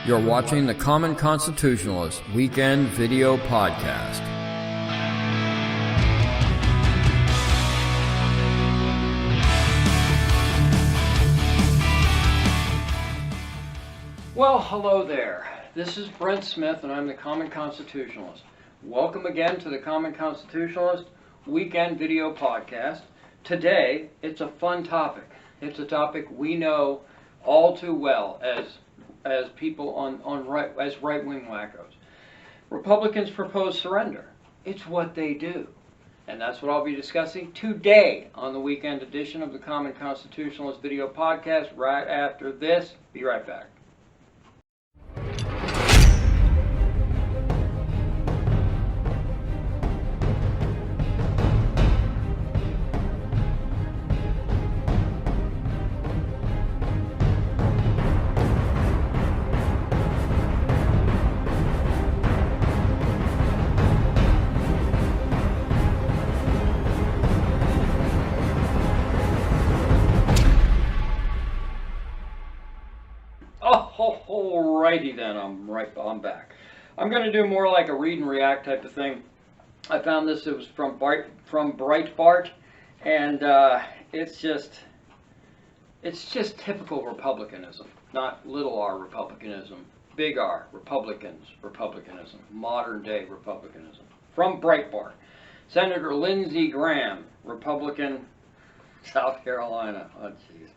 You're watching the Common Constitutionalist Weekend Video Podcast. Well, hello there. This is Brent Smith, and I'm the Common Constitutionalist. Welcome again to the Common Constitutionalist Weekend Video Podcast. Today, it's a fun topic. It's a topic we know all too well as people as right-wing wackos. Republicans propose surrender. It's what they do. And that's what I'll be discussing today on the weekend edition of the Common Constitutionalist Video Podcast right after this. Be right back. Alrighty then, I'm back. I'm going to do more like a read and react type of thing. I found this, it was from Breitbart, and it's just typical republicanism, not little r republicanism, big R, republicanism, modern day republicanism. From Breitbart, Senator Lindsey Graham, Republican, South Carolina, oh jeez,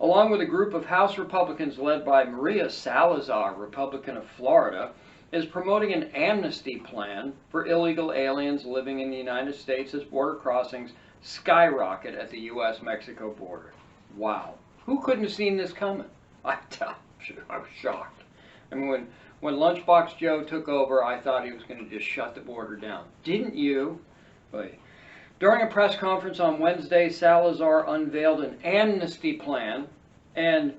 along with a group of House Republicans led by Maria Salazar, Republican of Florida, is promoting an amnesty plan for illegal aliens living in the United States as border crossings skyrocket at the U.S.-Mexico border. Wow. Who couldn't have seen this coming? I was shocked. I mean, when Lunchbox Joe took over, I thought he was going to just shut the border down. Didn't you? Wait. During a press conference on Wednesday, Salazar unveiled an amnesty plan, and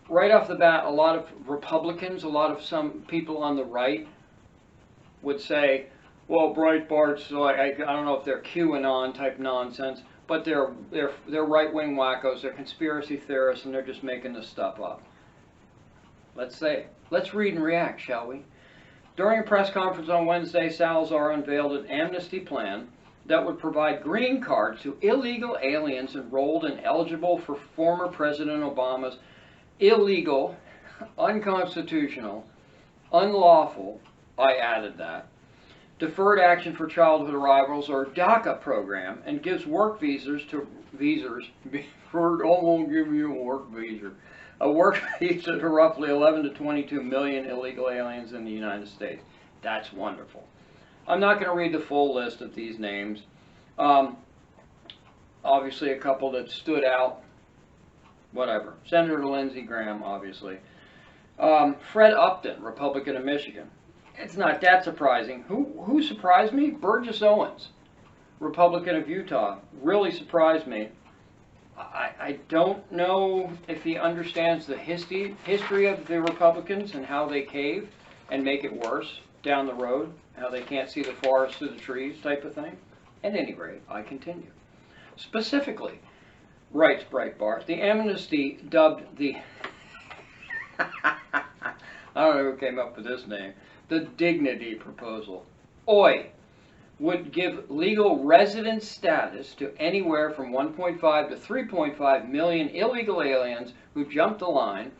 right off the bat, a lot of Republicans, some people on the right would say, well, Breitbart's like, I don't know if they're QAnon type nonsense, but they're right-wing wackos, they're conspiracy theorists, and they're just making this stuff up. Let's read and react, shall we? During a press conference on Wednesday, Salazar unveiled an amnesty plan that would provide green cards to illegal aliens enrolled and eligible for former President Obama's illegal, unconstitutional, unlawful, I added that, Deferred Action for Childhood Arrivals, or DACA program, and gives work visas to roughly 11 to 22 million illegal aliens in the United States. That's wonderful. I'm not going to read the full list of these names. Obviously, a couple that stood out. Whatever. Senator Lindsey Graham, obviously. Fred Upton, Republican of Michigan. It's not that surprising. Who surprised me? Burgess Owens, Republican of Utah. Really surprised me. I don't know if he understands the history of the Republicans and how they cave and make it worse down the road, how they can't see the forest through the trees type of thing. At any rate, I continue. Specifically, writes Breitbart, the amnesty dubbed the, I don't know who came up with this name, the dignity proposal, would give legal resident status to anywhere from 1.5 to 3.5 million illegal aliens who jumped the line,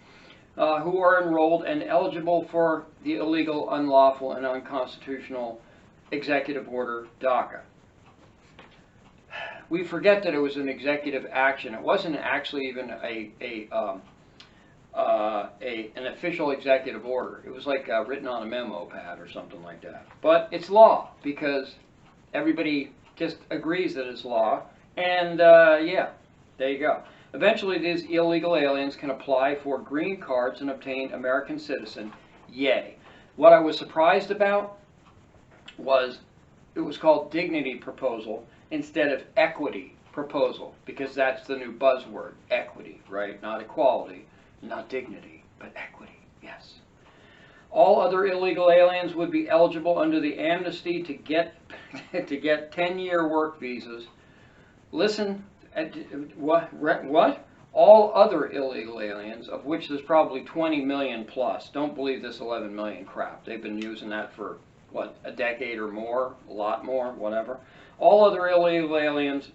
who are enrolled and eligible for the illegal, unlawful, and unconstitutional executive order DACA. We forget that it was an executive action. It wasn't actually even an official executive order. It was like written on a memo pad or something like that. But it's law because everybody just agrees that it's law. And yeah, there you go. Eventually, these illegal aliens can apply for green cards and obtain American citizen. Yay. What I was surprised about was it was called dignity proposal instead of equity proposal, because that's the new buzzword, equity, right? Not equality, not dignity, but equity, yes. All other illegal aliens would be eligible under the amnesty to get 10-year work visas. Listen, what? All other illegal aliens, of which there's probably 20 million plus, don't believe this 11 million crap. They've been using that for, what, a decade or more, a lot more, whatever. All other illegal aliens,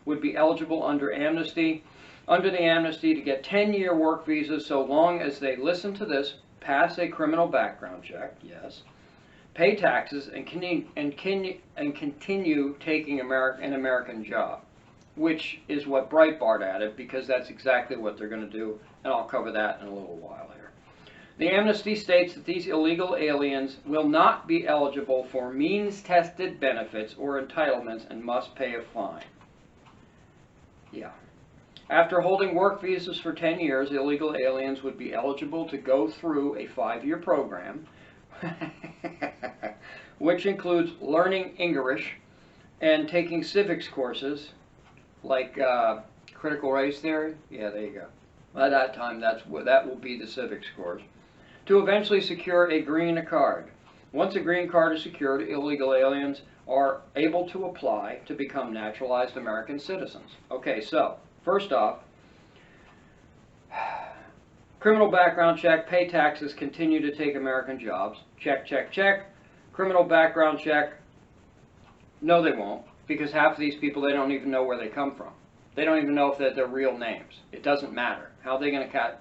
would be eligible under amnesty, under the amnesty to get 10-year work visas so long as they, listen to this, pass a criminal background check, yes, pay taxes, and continue taking an American job, which is what Breitbart added, because that's exactly what they're going to do, and I'll cover that in a little while here. The amnesty states that these illegal aliens will not be eligible for means-tested benefits or entitlements and must pay a fine. Yeah. After holding work visas for 10 years, illegal aliens would be eligible to go through a 5-year program, which includes learning English and taking civics courses, like critical race theory. Yeah, there you go. By that time, that will be the civics course, to eventually secure a green card. Once a green card is secured, illegal aliens are able to apply to become naturalized American citizens. Okay, so first off, criminal background check, pay taxes, continue to take American jobs. Check, check, check. Criminal background check. No, they won't, because half of these people, they don't even know where they come from. They don't even know if they're their real names. It doesn't matter. How are they going to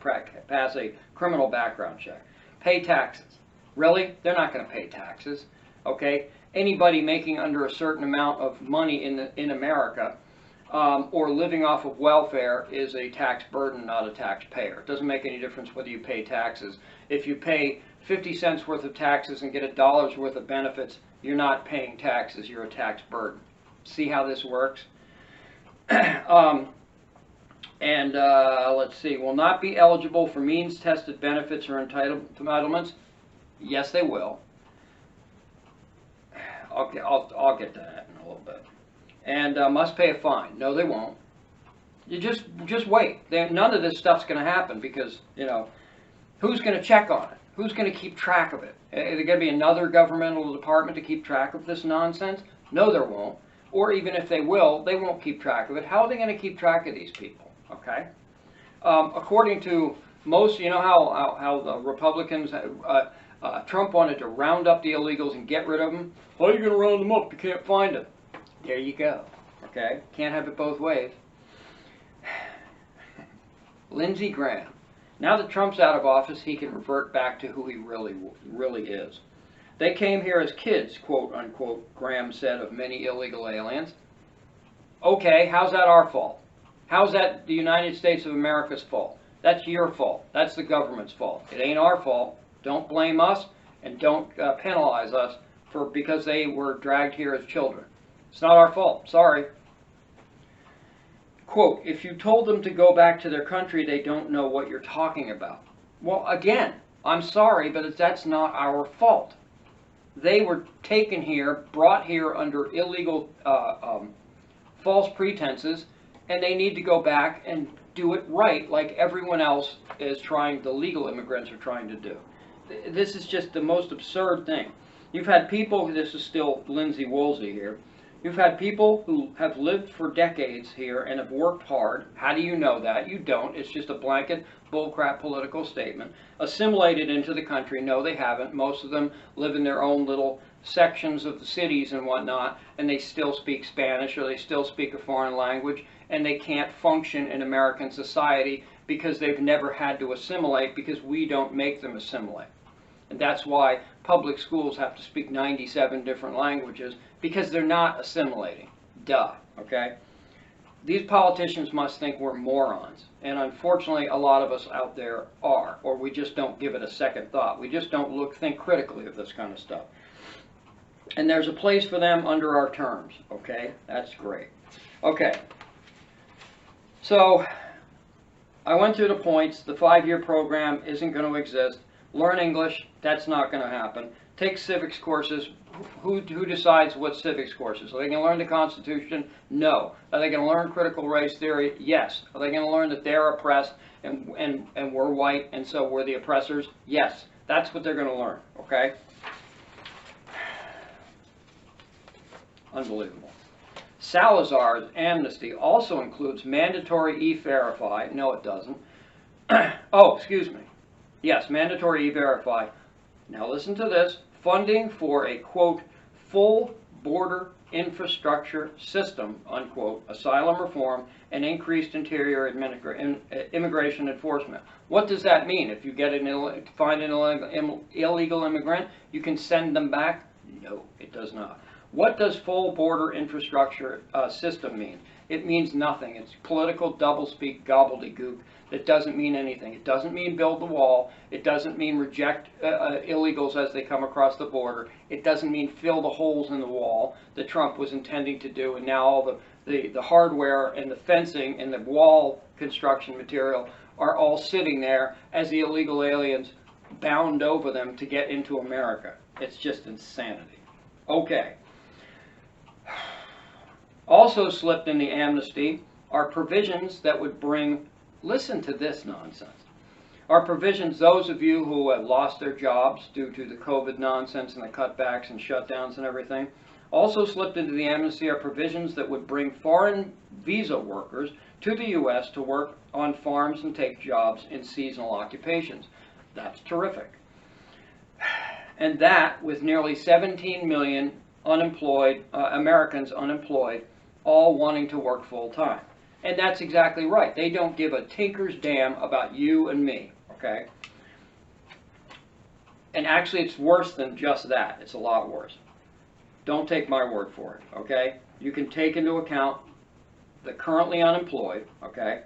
pass a criminal background check? Pay taxes. Really? They're not going to pay taxes. Okay? Anybody making under a certain amount of money in America or living off of welfare is a tax burden, not a taxpayer. It doesn't make any difference whether you pay taxes. If you pay 50 cents worth of taxes and get a dollar's worth of benefits, you're not paying taxes. You're a tax burden. See how this works? Let's see, will not be eligible for means-tested benefits or entitlements. Yes, they will. I'll get to that in a little bit. And must pay a fine. No, they won't. You just wait. None of this stuff's going to happen because, you know, who's going to check on it? Who's going to keep track of it? Is there going to be another governmental department to keep track of this nonsense? No, there won't. Or even if they will, they won't keep track of it. How are they going to keep track of these people? Okay. According to most, you know how the Republicans, Trump wanted to round up the illegals and get rid of them. How are you going to round them up? You can't find them. There you go. Okay. Can't have it both ways. Lindsey Graham. Now that Trump's out of office, he can revert back to who he really is. They came here as kids, quote unquote, Graham said of many illegal aliens. Okay, how's that our fault? How's that the United States of America's fault? That's your fault. That's the government's fault. It ain't our fault. Don't blame us and don't penalize us because they were dragged here as children. It's not our fault. Sorry. Quote, if you told them to go back to their country, they don't know what you're talking about. Well, again, I'm sorry, but that's not our fault. They were taken here, brought here under illegal false pretenses, and they need to go back and do it right like everyone else is trying, the legal immigrants are trying to do. This is just the most absurd thing. You've had people, this is still Lindsay Woolsey here, you've had people who have lived for decades here and have worked hard. How do you know that? You don't. It's just a blanket bullcrap political statement. Assimilated into the country. No, they haven't. Most of them live in their own little sections of the cities and whatnot, and they still speak Spanish or they still speak a foreign language, and they can't function in American society because they've never had to assimilate, because we don't make them assimilate. And that's why public schools have to speak 97 different languages, because they're not assimilating. Duh, okay? These politicians must think we're morons. And unfortunately, a lot of us out there are, or we just don't give it a second thought. We just don't think critically of this kind of stuff. And there's a place for them under our terms, okay? That's great. Okay. So, I went through the points. The 5-year program isn't going to exist. Learn English, that's not going to happen. Take civics courses. Who decides what civics courses? Are they going to learn the Constitution? No. Are they going to learn critical race theory? Yes. Are they going to learn that they're oppressed and we're white and so we're the oppressors? Yes. That's what they're going to learn, okay? Unbelievable. Salazar's amnesty also includes mandatory e-verify. No, it doesn't. Oh, excuse me. Yes, mandatory e-verify. Now listen to this. Funding for a, quote, full border infrastructure system, unquote, asylum reform, and increased interior immigration enforcement. What does that mean? If you get find an illegal immigrant, you can send them back? No, it does not. What does full border infrastructure system mean? It means nothing. It's political doublespeak gobbledygook that doesn't mean anything. It doesn't mean build the wall. It doesn't mean reject illegals as they come across the border. It doesn't mean fill the holes in the wall that Trump was intending to do, and now all the hardware and the fencing and the wall construction material are all sitting there as the illegal aliens bound over them to get into America. It's just insanity. Okay. Also slipped in the amnesty are provisions that would bring, listen to this nonsense, are provisions, those of you who have lost their jobs due to the COVID nonsense and the cutbacks and shutdowns and everything, also slipped into the amnesty are provisions that would bring foreign visa workers to the U.S. to work on farms and take jobs in seasonal occupations. That's terrific. And that, with nearly 17 million unemployed, Americans unemployed, all wanting to work full-time. And that's exactly right. They don't give a tinker's damn about you and me, okay? And actually, it's worse than just that. It's a lot worse. Don't take my word for it, okay? You can take into account the currently unemployed, okay?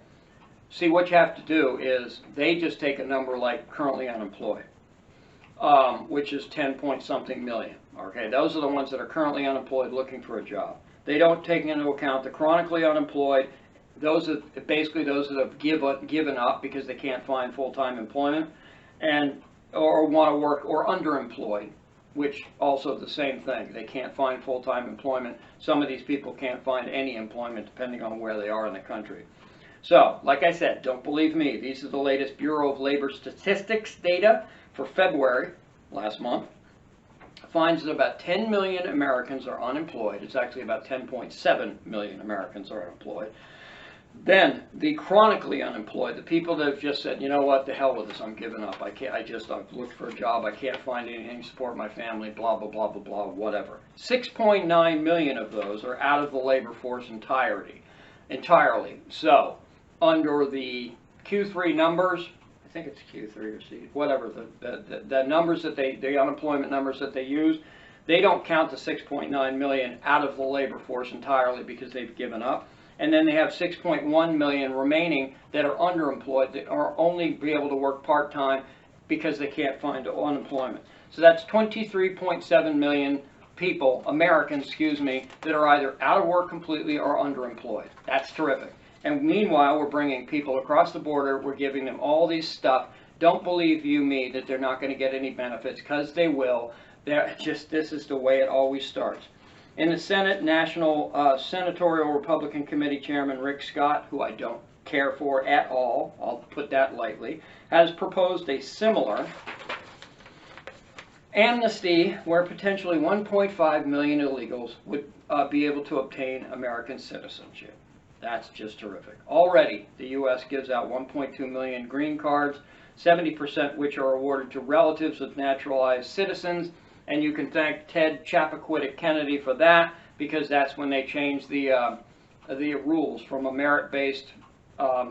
See, what you have to do is they just take a number like currently unemployed, which is 10 point something million, okay? Those are the ones that are currently unemployed looking for a job. They don't take into account the chronically unemployed. Those are basically those that have given up because they can't find full-time employment, and or want to work, or underemployed, which also the same thing. They can't find full-time employment. Some of these people can't find any employment depending on where they are in the country. So, like I said, don't believe me. These are the latest Bureau of Labor Statistics data for February, last month. Finds that about 10 million Americans are unemployed. It's actually about 10.7 million Americans are unemployed. Then the chronically unemployed, the people that have just said, you know what, the hell with this, I'm giving up. I've looked for a job, I can't find anything to support my family, blah, blah, blah, blah, blah, whatever. 6.9 million of those are out of the labor force entirely. So, under the Q3 numbers, I think it's Q3 or C, whatever, the numbers that the unemployment numbers that they use, they don't count the 6.9 million out of the labor force entirely because they've given up. And then they have 6.1 million remaining that are underemployed, that are only be able to work part-time because they can't find unemployment. So that's 23.7 million people, Americans, excuse me, that are either out of work completely or underemployed. That's terrific. And meanwhile, we're bringing people across the border, we're giving them all these stuff. Don't believe me that they're not going to get any benefits, because they will. This is the way it always starts. In the Senate, National Senatorial Republican Committee Chairman Rick Scott, who I don't care for at all, I'll put that lightly, has proposed a similar amnesty where potentially 1.5 million illegals would be able to obtain American citizenship. That's just terrific. Already, the U.S. gives out 1.2 million green cards, 70% which are awarded to relatives of naturalized citizens. And you can thank Ted Chappaquiddick Kennedy for that, because that's when they changed the rules from a merit-based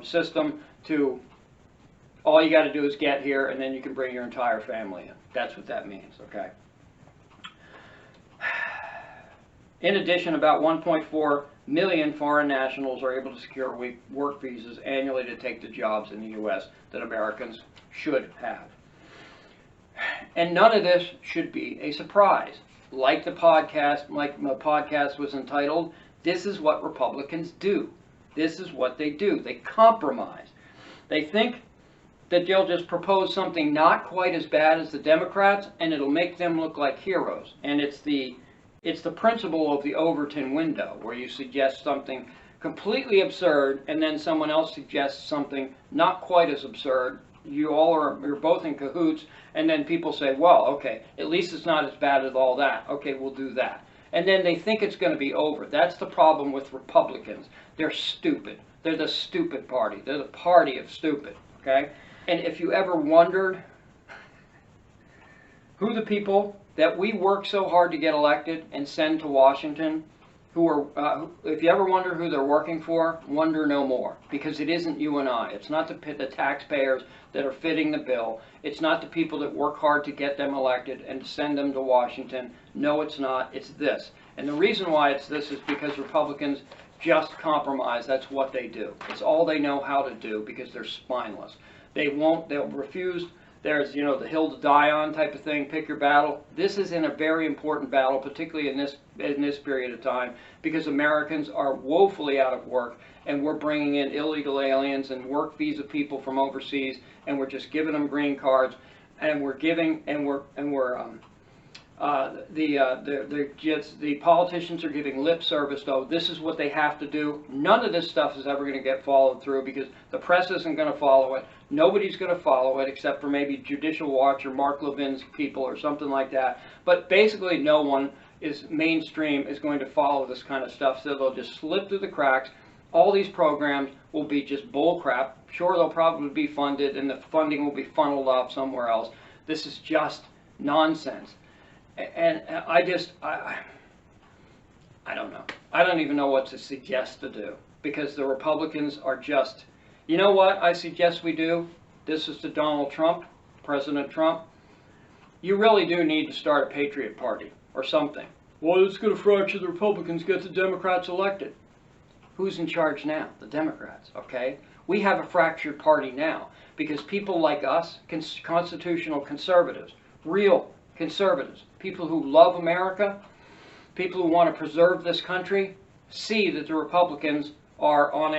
system to all you got to do is get here, and then you can bring your entire family in. That's what that means, okay? In addition, about 1.4 million foreign nationals are able to secure work visas annually to take the jobs in the U.S. that Americans should have. And none of this should be a surprise. Like the podcast was entitled, This is What Republicans Do. This is what they do. They compromise. They think that they'll just propose something not quite as bad as the Democrats, and it'll make them look like heroes. And it's the principle of the Overton window, where you suggest something completely absurd, and then someone else suggests something not quite as absurd. You're both in cahoots, and then people say, well, okay, at least it's not as bad as all that. Okay, we'll do that. and then they think it's going to be over. That's the problem with Republicans. They're stupid. They're the stupid party. They're the party of stupid, okay? And if you ever wondered who the people that we work so hard to get elected and send to Washington, who are, if you ever wonder who they're working for, wonder no more, because it isn't you and I. It's not the taxpayers that are fitting the bill. It's not the people that work hard to get them elected and to send them to Washington. No, it's not. It's this. And the reason why it's this is because Republicans just compromise. That's what they do. It's all they know how to do because they're spineless. They'll refuse. There's, you know, the hill to die on type of thing, pick your battle. This is in a very important battle, particularly in this period of time, because Americans are woefully out of work, and we're bringing in illegal aliens and work visa people from overseas, and we're just giving them green cards, and the politicians are giving lip service, though. This is what they have to do. None of this stuff is ever going to get followed through because the press isn't going to follow it. Nobody's going to follow it except for maybe Judicial Watch or Mark Levin's people or something like that. But basically no one mainstream is going to follow this kind of stuff, so they'll just slip through the cracks. All these programs will be just bull crap. Sure, they'll probably be funded and the funding will be funneled off somewhere else. This is just nonsense. And I don't know. I don't even know what to suggest to do, because the Republicans are just, you know what I suggest we do? This is to Donald Trump, President Trump. You really do need to start a Patriot Party or something. Well, it's going to fracture the Republicans, get the Democrats elected. Who's in charge now? The Democrats, okay? We have a fractured party now because people like us, constitutional conservatives, real conservatives, people who love America, people who want to preserve this country, see that the Republicans are on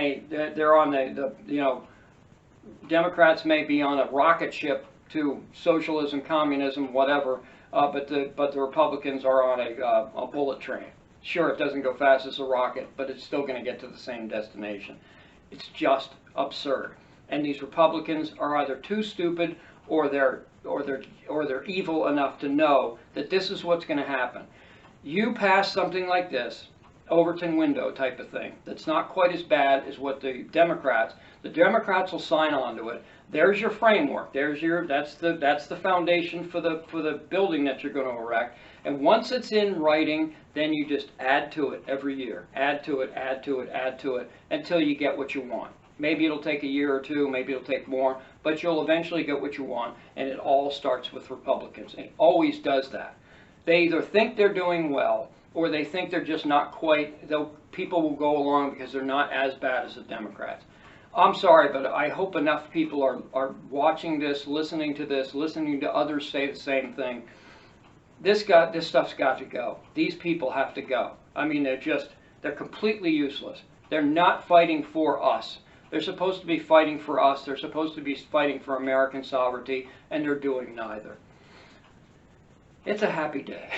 Democrats may be on a rocket ship to socialism, communism, whatever, but the Republicans are on a bullet train. Sure, it doesn't go fast as a rocket, but it's still going to get to the same destination. It's just absurd. And these Republicans are either too stupid or they're evil enough to know that this is what's going to happen. You pass something like this, Overton window type of thing, that's not quite as bad as what the Democrats will sign on to it. There's your framework. That's the foundation for the building that you're going to erect. And once it's in writing, then you just add to it every year. Add to it, add to it, add to it, until you get what you want. Maybe it'll take a year or two, maybe it'll take more, but you'll eventually get what you want, and it all starts with Republicans. It always does that. They either think they're doing well, or they think they're just not quite, though people will go along because they're not as bad as the Democrats. I'm sorry, but I hope enough people are watching this, listening to others say the same thing. This stuff's got to go. These people have to go. I mean, they're completely useless. They're not fighting for us. They're supposed to be fighting for us. They're supposed to be fighting for American sovereignty, and they're doing neither. It's a happy day.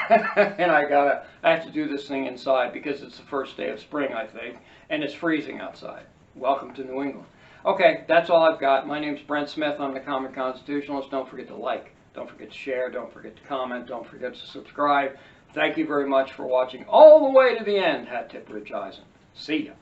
And I have to do this thing inside because it's the first day of spring, I think, and it's freezing outside. Welcome to New England. Okay, that's all I've got. My name's Brent Smith. I'm the Common Constitutionalist. Don't forget to like. Don't forget to share. Don't forget to comment. Don't forget to subscribe. Thank you very much for watching all the way to the end. Hat tip Rich Eisen. See ya.